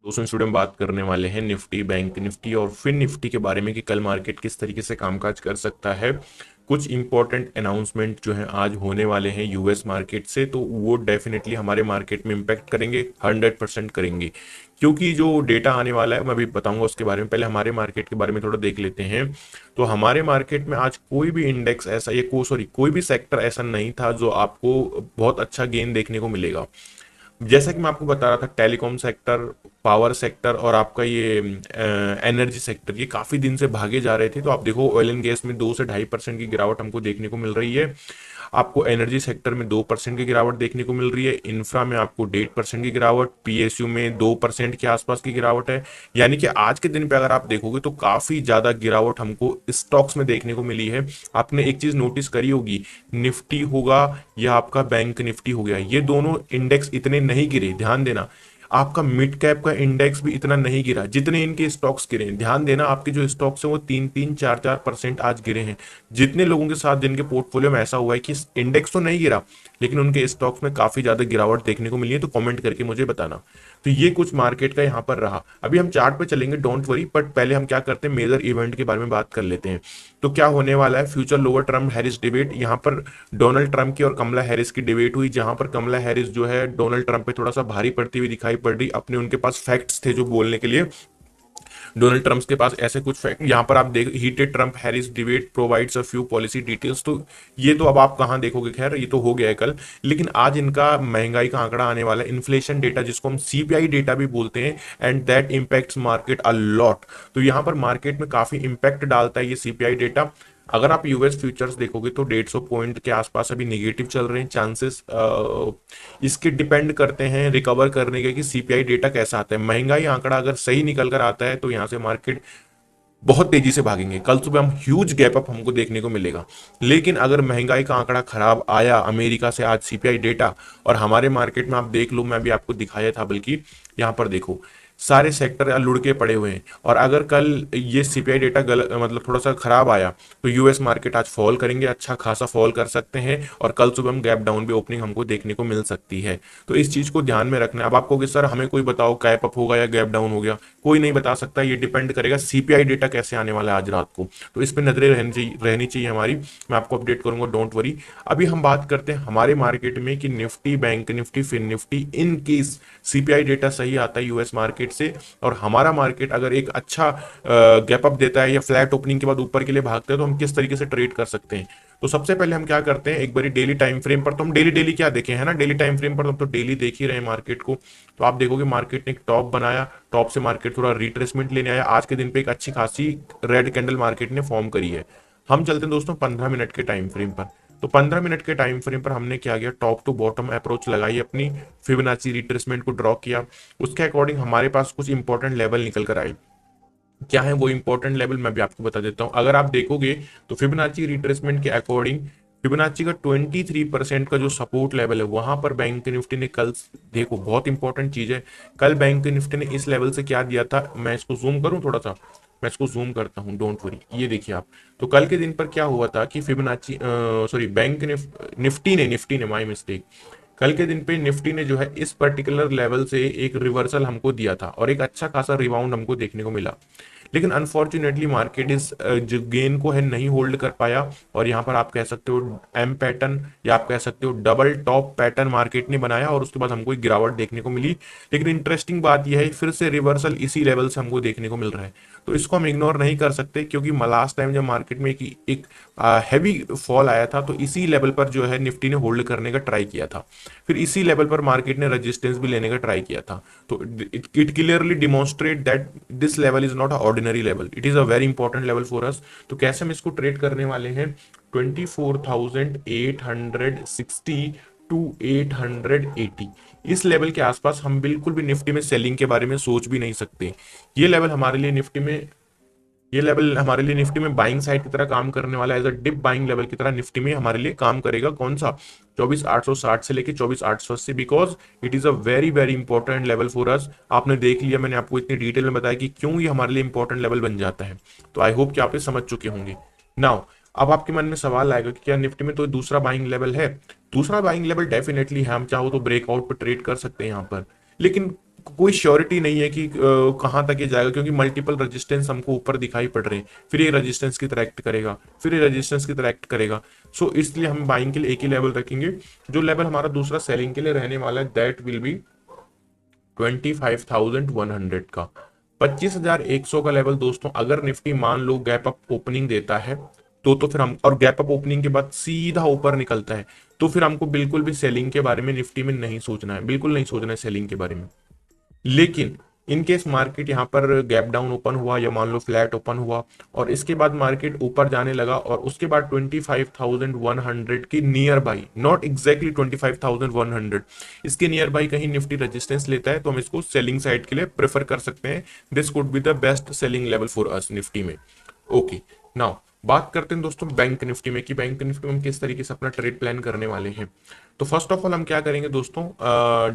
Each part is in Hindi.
दोस्तों स्टूडियो में बात करने वाले हैं निफ्टी, बैंक निफ्टी और फिन निफ्टी के बारे में कि कल मार्केट किस तरीके से कामकाज कर सकता है। कुछ इंपॉर्टेंट अनाउंसमेंट जो है आज होने वाले हैं यूएस मार्केट से, तो वो डेफिनेटली हमारे मार्केट में इम्पैक्ट करेंगे, 100% करेंगे। क्योंकि जो डेटा आने वाला है मैं अभी बताऊंगा उसके बारे में, पहले हमारे मार्केट के बारे में थोड़ा देख लेते हैं। तो हमारे मार्केट में आज कोई भी इंडेक्स ऐसा ये कोई भी सेक्टर ऐसा नहीं था जो आपको बहुत अच्छा गेन देखने को मिलेगा। जैसा कि मैं आपको बता रहा था, टेलीकॉम सेक्टर, पावर सेक्टर और आपका ये एनर्जी सेक्टर, ये काफी दिन से भागे जा रहे थे। तो आप देखो ऑयल एंड गैस में 2 से 2.5% की गिरावट हमको देखने को मिल रही है। आपको एनर्जी सेक्टर में 2% की गिरावट देखने को मिल रही है। इंफ्रा में आपको 1.5% की गिरावट, पीएसयू में 2% के आसपास की गिरावट है। यानी कि आज के दिन पे अगर आप देखोगे तो काफी ज्यादा गिरावट हमको स्टॉक्स में देखने को मिली है। आपने एक चीज नोटिस करी होगी, निफ्टी होगा या आपका बैंक निफ्टी हो गया, ये दोनों इंडेक्स इतने नहीं गिरे, ध्यान देना। आपका मिड कैप का इंडेक्स भी इतना नहीं गिरा जितने इनके स्टॉक्स गिरे हैं। ध्यान देना, आपके जो स्टॉक्स हैं वो 3-3, 4-4% आज गिरे हैं। जितने लोगों के साथ जिनके पोर्टफोलियो में ऐसा हुआ है कि इंडेक्स तो नहीं गिरा लेकिन उनके स्टॉक्स में काफी ज्यादा गिरावट देखने को मिली है, तो कमेंट करके मुझे बताना। तो ये कुछ मार्केट का यहाँ पर रहा। अभी हम चार्ट पे चलेंगे, डोंट वरी, बट पहले हम क्या करते हैं, मेजर इवेंट के बारे में बात कर लेते हैं। तो क्या होने वाला है, future lower Trump Harris debate. यहाँ पर डोनाल्ड ट्रंप की और कमला हैरिस की डिबेट हुई, जहां पर कमला हैरिस जो है डोनाल्ड ट्रंप पे थोड़ा सा भारी पड़ती हुई दिखाई पड़ रही। अपने उनके पास फैक्ट्स थे जो बोलने के लिए, डोनाल्ड ट्रंप के पास ऐसे कुछ फैक्ट। यहाँ पर आप देख, heated Trump Harris debate provides a few policy details. तो ये तो अब आप कहाँ देखोगे, खैर ये तो हो गया है कल। लेकिन आज इनका महंगाई का आंकड़ा आने वाला है, इन्फ्लेशन डेटा जिसको हम सीपीआई डेटा भी बोलते हैं, and that impacts market a lot. तो यहाँ पर मार्केट में काफी इंपैक्ट डालता है ये सीपीआई डेटा। अगर आप यूएस फ्यूचर्स देखोगे तो 150 पॉइंट के आसपास अभी नेगेटिव चल रहे हैं। चांसेस इसके डिपेंड करते हैं रिकवर करने के कि सीपीआई डेटा कैसा आता है। महंगाई आंकड़ा अगर सही निकल कर आता है तो यहाँ से मार्केट बहुत तेजी से भागेंगे। कल सुबह हम ह्यूज गैप अप हमको देखने को मिलेगा। लेकिन अगर महंगाई का आंकड़ा खराब आया अमेरिका से आज सीपीआई डेटा, और हमारे मार्केट में आप देख लो, मैं भी आपको दिखाया था, बल्कि यहाँ पर देखो सारे सेक्टर लुढ़के पड़े हुए हैं। और अगर कल ये सीपीआई डेटा मतलब थोड़ा सा खराब आया तो यूएस मार्केट आज फॉल करेंगे, अच्छा खासा फॉल कर सकते हैं। और कल सुबह हम गैप डाउन भी ओपनिंग हमको देखने को मिल सकती है। तो इस चीज को ध्यान में रखना है। अब आपको कि सर हमें कोई बताओ गैप अप होगा या गैप डाउन हो गया, कोई नहीं बता सकता। ये डिपेंड करेगा सीपीआई डेटा कैसे आने वाला है आज रात को। तो इस पर नजरें रहनी चाहिए हमारी। मैं आपको अपडेट करूंगा, डोंट वरी। अभी हम बात करते हैं हमारे मार्केट में कि Nifty, bank Nifty, fin Nifty, in case CPI data सही आता है यूएस मार्केट से और हमारा मार्केट अगर एक अच्छा गैप अप देता है या फ्लैट ओपनिंग के बाद ऊपर के लिए भागता है, तो हम किस तरीके से ट्रेड कर सकते हैं। तो सबसे पहले हम क्या करते हैं, एक बारी डेली टाइम फ्रेम पर, तो हम डेली डेली क्या देखें, है ना, डेली टाइम फ्रेम पर तो डेली देख ही रहे हैं मार्केट को। तो आप देखोगे मार्केट ने एक टॉप बनाया, टॉप से मार्केट थोड़ा रिट्रेसमेंट लेने आया। आज के दिन पे एक अच्छी खासी रेड कैंडल मार्केट ने फॉर्म करी है। हम चलते हैं दोस्तों 15 मिनट के टाइम फ्रेम पर। तो 15 मिनट के टाइम फ्रेम पर हमने क्या किया, टॉप टू बॉटम अप्रोच लगाई, अपनी फिबोनाची रिट्रेसमेंट को ड्रॉ किया। उसके अकॉर्डिंग हमारे पास कुछ इंपॉर्टेंट लेवल निकल कर आए। क्या है वो इंपॉर्टेंट लेवल, मैं भी आपको बता देता हूं। अगर आप देखोगे तो फिबोनाची रिट्रेसमेंट के अकॉर्डिंग फिबोनाची का 23% का जो सपोर्ट लेवल है, वहां पर बैंक निफ्टी ने कल, देखो बहुत इंपॉर्टेंट चीज है, कल बैंक निफ्टी ने इस लेवल से क्या दिया था। मैं इसको जूम करूं थोड़ा सा, मैं इसको जूम करता हूं, डोंट वरी। ये देखिए आप, तो कल के दिन पर क्या हुआ था कि फिबोनाची, सॉरी, बैंक निफ्टी ने माय मिस्टेक, कल के दिन पे निफ्टी ने जो है इस पर्टिकुलर लेवल से एक रिवर्सल हमको दिया था और एक अच्छा खासा रिबाउंड हमको देखने को मिला। लेकिन अनफॉर्चुनेटली मार्केट इस जो गेन को है नहीं होल्ड कर पाया। और यहाँ पर आप कह सकते हो एम पैटर्न, या आप कह सकते हो डबल टॉप पैटर्न मार्केट ने बनाया और उसके बाद हमको एक गिरावट देखने को मिली। लेकिन इंटरेस्टिंग बात यह है, फिर से रिवर्सल इसी लेवल से हमको देखने को मिल रहा है। तो इसको हम इग्नोर नहीं कर सकते, क्योंकि लास्ट टाइम जब मार्केट में एक हैवी फॉल आया था तो इसी लेवल पर जो है निफ्टी ने होल्ड करने का ट्राई किया था। फिर इसी लेवल पर मार्केट ने रेजिस्टेंस भी लेने का ट्राई किया था। तो it clearly demonstrate that this level is not a ordinary level, it is a very important level for us. तो कैसे हम इसको ट्रेड करने वाले हैं, 24,860 टू 880, इस लेवल के आसपास हम बिल्कुल भी निफ्टी में सेलिंग के बारे में सोच भी नहीं सकते। ये लेवल हमारे लिए निफ्टी में ये लेवल हमारे लिए निफ्टी में बाइंग साइड की तरह काम करने वाला है, as a dip buying level की तरह निफ्टी में हमारे लिए काम करेगा। कौन सा, 24,860 से लेके 24,880, because it is a very very important level for us. आपने देख लिया, मैंने आपको इतनी डिटेल में बताया कि क्यों ये हमारे लिए इंपॉर्टेंट लेवल बन जाता है। तो आई होप कि आप ये समझ चुके होंगे। नाउ अब आपके मन में सवाल आएगा कि क्या निफ्टी में तो दूसरा बाइंग लेवल है। दूसरा बाइंग लेवल डेफिनेटली है, हम चाहो तो ब्रेकआउट पर ट्रेड कर सकते हैं यहाँ पर। लेकिन कोई श्योरिटी नहीं है कि कहाँ तक ये जाएगा, क्योंकि मल्टीपल रेजिस्टेंस हमको ऊपर दिखाई पड़ रहे हैं, फिर ये रेजिस्टेंस की तरह एक्ट करेगा, फिर ये रेजिस्टेंस की तरह एक्ट करेगा। सो इसलिए हम बाइंग के लिए एक ही लेवल रखेंगे। जो लेवल हमारा दूसरा सेलिंग के लिए रहने वाला है दैट विल बी 25,100 का। 25,100 का लेवल दोस्तों, अगर निफ्टी मान लो गैप अप ओपनिंग देता है तो फिर हम, और गैप अप ओपनिंग के बाद सीधा ऊपर निकलता है, तो फिर हमको बिल्कुल भी सेलिंग के बारे में निफ्टी में नहीं सोचना है, बिल्कुल नहीं सोचना है सेलिंग के बारे में। लेकिन इन केस मार्केट यहाँ पर गैप डाउन ओपन हुआ या मान लो फ्लैट ओपन हुआ और इसके बाद मार्केट ऊपर जाने लगा और उसके बाद 25,100 की नियर बाई, नॉट एग्जैक्टली 25,100, इसके नियर बाई कहीं निफ्टी रेजिस्टेंस लेता है तो हम इसको सेलिंग साइड के लिए प्रेफर कर सकते हैं। This could be the best selling level for us Nifty में। ओके, नाउ बात करते हैं दोस्तों बैंक निफ्टी में कि बैंक निफ्टी में हम किस तरीके से अपना ट्रेड प्लान करने वाले हैं। तो फर्स्ट ऑफ ऑल हम क्या करेंगे दोस्तों,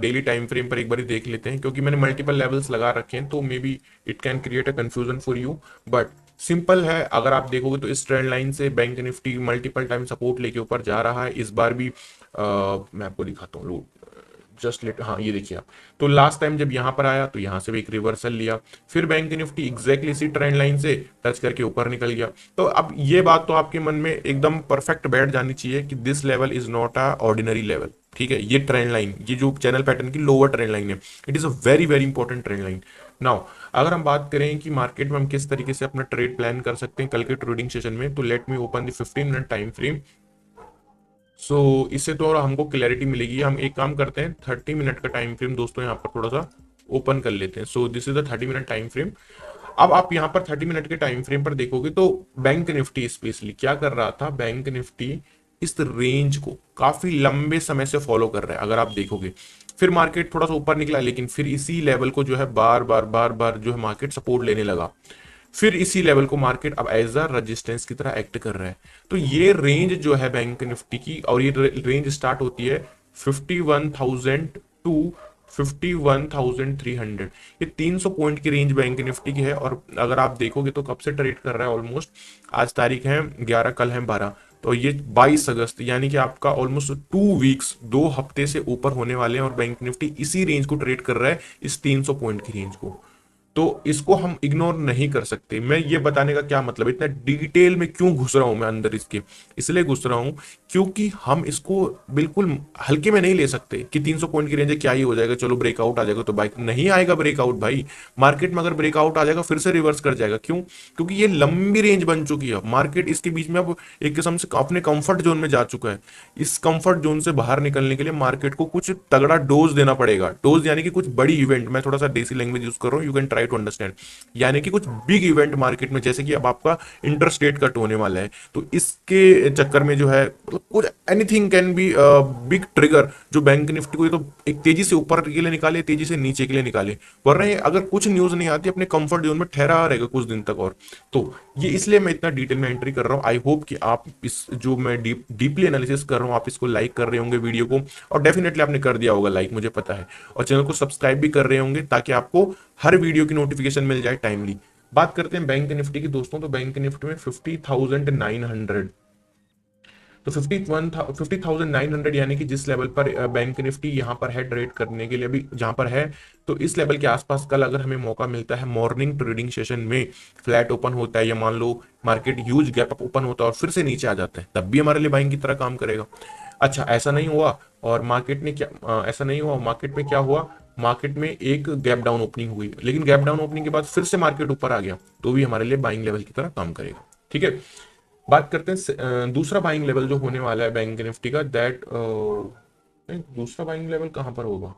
डेली टाइम फ्रेम पर एक बार देख लेते हैं, क्योंकि मैंने मल्टीपल लेवल्स लगा रखे हैं तो may be it can create a confusion for you, but simple है। अगर आप देखोगे तो इस ट्रेंड लाइन से bank Nifty multiple time support लेके ऊपर जा रहा है। इस बार भी मैं आपको दिखाता हूँ, जस्ट लेट, हाँ ये देखिए आप, तो लास्ट टाइम जब यहां पर आया तो यहां से भी एक रिवर्सल लिया, फिर बैंक निफ्टी एग्जैक्टली इसी ट्रेंड लाइन से टच करके ऊपर निकल गया। तो अब ये बात तो आपके मन में एकदम परफेक्ट बैठ जानी चाहिए कि this level is not a ordinary level, ठीक है। ये ट्रेंड लाइन, ये जो चैनल पैटर्न की लोअर ट्रेंड लाइन है, it is a very very important trend line. Now अगर हम बात करें कि मार्केट में हम किस तरीके से अपना ट्रेड प्लान कर सकते हैं कल के ट्रेडिंग सेशन में, तो let me open the 15 minute time frame. So इससे तो और हमको क्लैरिटी मिलेगी। हम एक काम करते हैं, 30 मिनट का टाइम फ्रेम दोस्तों यहाँ पर थोड़ा सा ओपन कर लेते हैं। So this is the 30 minute time frame. अब आप यहाँ पर 30 मिनट के टाइम फ्रेम पर देखोगे तो बैंक निफ्टी स्पेशली क्या कर रहा था, बैंक निफ्टी इस रेंज को काफी लंबे समय से फॉलो कर रहा है। अगर आप देखोगे फिर मार्केट थोड़ा सा ऊपर निकला, लेकिन फिर इसी लेवल को जो है बार बार बार बार जो है मार्केट सपोर्ट लेने लगा, फिर इसी लेवल को मार्केट अब एज अ रेजिस्टेंस की तरह एक्ट कर रहा है। तो ये रेंज जो है बैंक निफ्टी की, और ये रेंज स्टार्ट होती है 51,000 टू 51,300, ये 300 पॉइंट की रेंज बैंक निफ्टी की है। और अगर आप देखोगे तो कब से ट्रेड कर रहा है, ऑलमोस्ट आज तारीख है 11, कल है 12, तो ये 22 अगस्त, यानी कि आपका ऑलमोस्ट 2 वीक्स, 2 हफ्ते से ऊपर होने वाले हैं और बैंक निफ्टी इसी रेंज को ट्रेड कर रहा है, इस 300 पॉइंट की रेंज को। तो इसको हम इग्नोर नहीं कर सकते। मैं ये बताने का क्या मतलब, इतना डिटेल में क्यों घुस रहा हूं मैं अंदर इसके, इसलिए घुस रहा हूं क्योंकि हम इसको बिल्कुल हल्के में नहीं ले सकते कि 300 पॉइंट की रेंज है क्या ही हो जाएगा, चलो ब्रेकआउट आ जाएगा तो बाइक नहीं आएगा ब्रेकआउट भाई। मार्केट में अगर ब्रेकआउट आ जाएगा फिर से रिवर्स कर जाएगा, क्यों? क्योंकि ये लंबी रेंज बन चुकी है मार्केट, इसके बीच में अब एक किस्म से अपने कंफर्ट जोन में जा चुका है। इस कंफर्ट जोन से बाहर निकलने के लिए मार्केट को कुछ तगड़ा डोज देना पड़ेगा। डोज यानी कि कुछ बड़ी इवेंट, मैं थोड़ा सा देसी लैंग्वेज यूज कर रहा हूँ, you can try to understand, यानी कि कुछ बिग इवेंट मार्केट में, जैसे कि अब आपका इंटरस्टेट कट होने वाला है, तो इसके चक्कर में जो है मतलब कुछ anything can be big trigger जो बैंक निफ्टी को तो एक तेजी से ऊपर के लिए निकाले, तेजी से नीचे के लिए निकाले। वरना ये अगर कुछ न्यूज नहीं आती अपने कंफर्ट जोन में ठहरा रहेगा कुछ दिन तक। और तो ये इसलिए मैं इतना डिटेल में एंट्री कर रहा हूँ। आई होप कि आप इस जो मैं डीपली एनालिसिस कर रहा हूँ आप इसको लाइक कर रहे होंगे वीडियो को, और डेफिनेटली आपने कर दिया होगा लाइक, मुझे पता है, और चैनल को सब्सक्राइब भी कर रहे होंगे ताकि आपको हर वीडियो की नोटिफिकेशन मिल जाए टाइमली। बात करते हैं बैंक निफ्टी की दोस्तों, तो बैंक निफ्टी में 50,900, तो 50,900 यानी कि जिस लेवल पर बैंक निफ्टी यहाँ पर है ट्रेड करने के लिए अभी जहां पर है, तो इस लेवल के आसपास कल अगर हमें मौका मिलता है मॉर्निंग ट्रेडिंग सेशन में, फ्लैट ओपन होता है या मान लो market huge gap up open होता है और फिर से नीचे आ जाता है, तब भी हमारे लिए बाइंग की तरह काम करेगा। अच्छा ऐसा नहीं हुआ, और मार्केट ने क्या, ऐसा नहीं हुआ, मार्केट में क्या हुआ, मार्केट में एक गैप डाउन ओपनिंग हुई, लेकिन गैप डाउन ओपनिंग के बाद फिर से मार्केट ऊपर आ गया, तो भी हमारे लिए बाइंग लेवल की तरह काम करेगा। ठीक है, बात करते हैं दूसरा बाइंग लेवल जो होने वाला है बैंक निफ्टी का, दैट दूसरा बाइंग लेवल कहां पर होगा,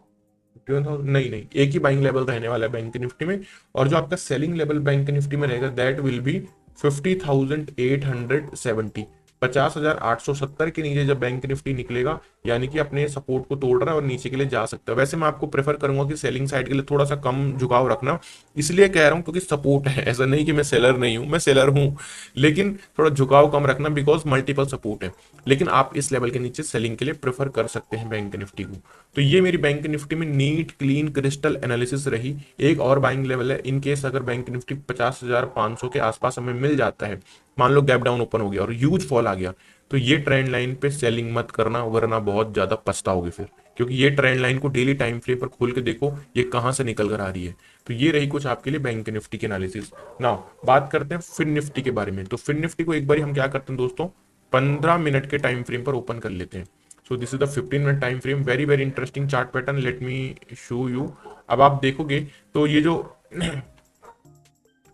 51,000 नहीं नहीं, एक ही बाइंग लेवल रहने वाला है बैंक निफ्टी में, और जो आपका सेलिंग लेवल बैंक निफ्टी में रहेगा दैट विल बी 50,870, 50,870 के नीचे जब बैंक निफ्टी निकलेगा यानी कि अपने सपोर्ट को तोड़ रहा है और नीचे के लिए जा सकता है। वैसे मैं आपको प्रेफर करूंगा कि सेलिंग साइड के लिए थोड़ा सा कम झुकाव रखना, इसलिए कह रहा हूं क्योंकि सपोर्ट है, ऐसा नहीं कि मैं सेलर नहीं हूं, मैं सेलर हूं, लेकिन थोड़ा झुकाव कम रखना बिकॉज मल्टीपल सपोर्ट है। लेकिन आप इस लेवल के नीचे सेलिंग के लिए प्रेफर कर सकते हैं बैंक निफ्टी को। तो ये मेरी बैंक निफ्टी में नीट क्लीन क्रिस्टल एनालिसिस रही। एक और बाइंग लेवल है, इन केस अगर बैंक निफ्टी 50,500 के आसपास हमें मिल जाता है, मान लो गैप डाउन ओपन हो गया और ह्यूज फॉल आ गया, तो ये ट्रेंड लाइन पे सेलिंग मत करना, वरना बहुत ज्यादा पछताओगे फिर, क्योंकि ये ट्रेंड लाइन को डेली टाइम फ्रेम पर खोल के देखो ये कहां से निकल कर आ रही है। तो ये रही कुछ आपके लिए बैंक निफ्टी की एनालिसिस। नाउ बात करते हैं फिन निफ्टी के बारे में। तो फिन निफ्टी को एक बार हम क्या करते हैं दोस्तों, 15 मिनट के टाइम फ्रेम पर ओपन कर लेते हैं। So this is the 15 minute time frame, very very interesting chart pattern, let me show you. अब आप देखोगे तो ये जो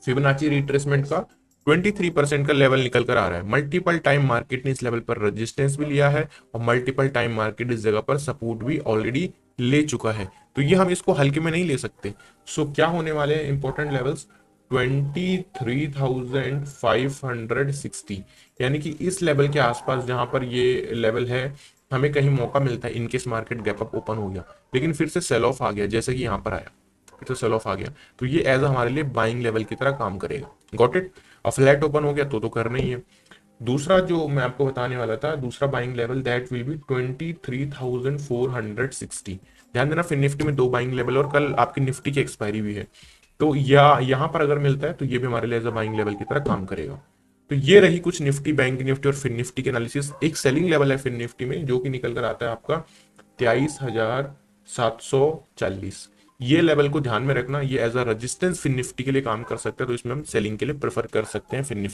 फिबोनाची रिट्रेसमेंट का 23% का लेवल निकल कर आ रहा है। मल्टीपल टाइम मार्केट ने इस लेवल पर रेजिस्टेंस भी लिया है और मल्टीपल टाइम मार्केट इस जगह पर सपोर्ट भी ऑलरेडी ले चुका है। तो ये हम इसको हल्के में नहीं ले सकते। सो क्या होने वाले हैं इंपॉर्टेंट लेवल्स, 23,560, यानी कि इस लेवल के आसपास जहां पर ये लेवल है, हमें कहीं मौका मिलता है in case market gap up open हो गया लेकिन फिर से सेल ऑफ आ गया जैसे कि यहां पर आया, फिर से सेल ऑफ आ गया, तो ये एज हमारे लिए बाइंग लेवल की तरह काम करेगा। Got it. और फ्लैट ओपन हो गया तो करना ही है। दूसरा जो मैं आपको बताने वाला था, दूसरा buying level that will be 23,460। ध्यान देना फिर निफ्टी में दो बाइंग लेवल और कल आपकी निफ्टी की एक्सपायरी भी है। तो यहां पर अगर मिलता है तो ये भी हमारे लिए एज अ बाइंग लेवल की तरह काम करेगा। तो ये रही कुछ निफ्टी, बैंक निफ्टी और फिन निफ्टी के एनालिसिस। एक सेलिंग लेवल है फिन निफ्टी में जो कि निकल कर आता है आपका 23,740। ये लेवल को ध्यान में रखना, ये as a resistance fin Nifty के लिए काम कर सकता है, तो इसमें हम सेलिंग के लिए प्रेफर कर सकते हैं फिन निफ्टी।